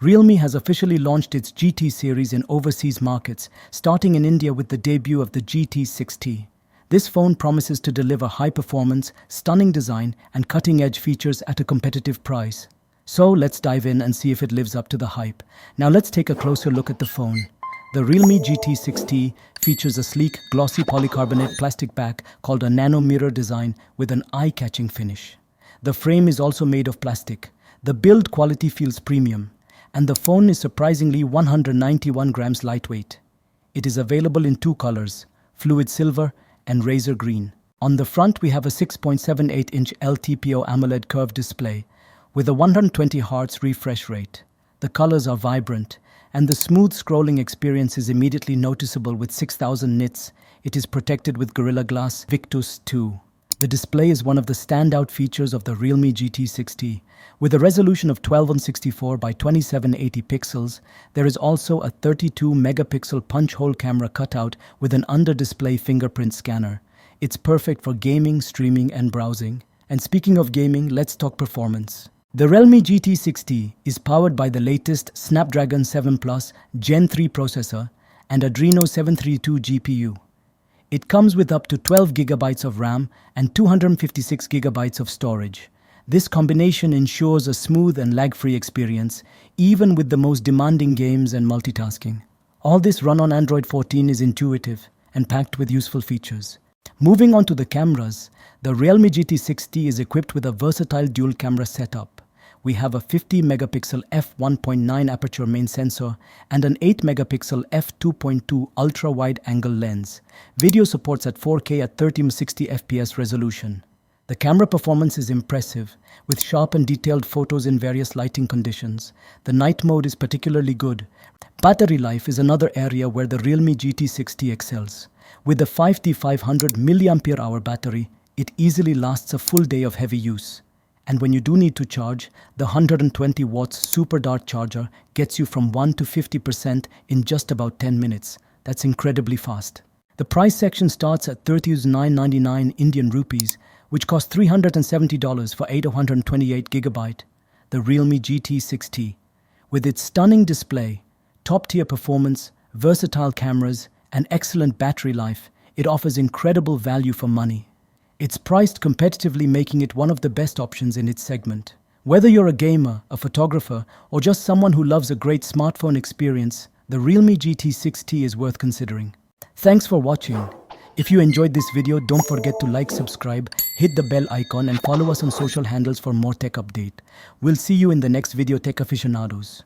Realme has officially launched its GT series in overseas markets, starting in India with the debut of the GT6T. This phone promises to deliver high performance, stunning design, and cutting-edge features at a competitive price. So let's dive in and see if it lives up to the hype. Now let's take a closer look at the phone. The Realme GT6T features a sleek, glossy polycarbonate plastic back called a nano mirror design with an eye-catching finish. The frame is also made of plastic. The build quality feels premium, and the phone is surprisingly 191 grams lightweight. It is available in two colors, fluid silver and razor green. On the front, we have a 6.78-inch LTPO AMOLED curved display with a 120 Hz refresh rate. The colors are vibrant, and the smooth scrolling experience is immediately noticeable with 6000 nits. It is protected with Gorilla Glass Victus 2. The display is one of the standout features of the Realme GT6T. With a resolution of 1264 by 2780 pixels, there is also a 32-megapixel punch-hole camera cutout with an under-display fingerprint scanner. It's perfect for gaming, streaming, and browsing. And speaking of gaming, let's talk performance. The Realme GT6T is powered by the latest Snapdragon 7 Plus Gen 3 processor and Adreno 732 GPU. It comes with up to 12 GB of RAM and 256 GB of storage. This combination ensures a smooth and lag-free experience, even with the most demanding games and multitasking. All this run on Android 14 is intuitive and packed with useful features. Moving on to the cameras, the Realme GT6T is equipped with a versatile dual-camera setup. We have a 50-megapixel f1.9 aperture main sensor and an 8-megapixel f2.2 ultra-wide-angle lens. Video supports at 4K at 30-60 FPS resolution. The camera performance is impressive, with sharp and detailed photos in various lighting conditions. The night mode is particularly good. Battery life is another area where the Realme GT6T excels. With a 5,500 mAh battery, it easily lasts a full day of heavy use. And when you do need to charge, the 120 watts Super Dart charger gets you from 1 to 50% in just about 10 minutes. That's incredibly fast. The price section starts at 39.99 Indian rupees, which costs $370 for 828 GB. The Realme GT6T. With its stunning display, top-tier performance, versatile cameras, and excellent battery life, it offers incredible value for money. It's priced competitively, making it one of the best options in its segment. Whether you're a gamer, a photographer, or just someone who loves a great smartphone experience, the Realme GT6T is worth considering. Thanks for watching. If you enjoyed this video, don't forget to like, subscribe, hit the bell icon, and follow us on social handles for more tech update. We'll see you in the next video, Tech Aficionados.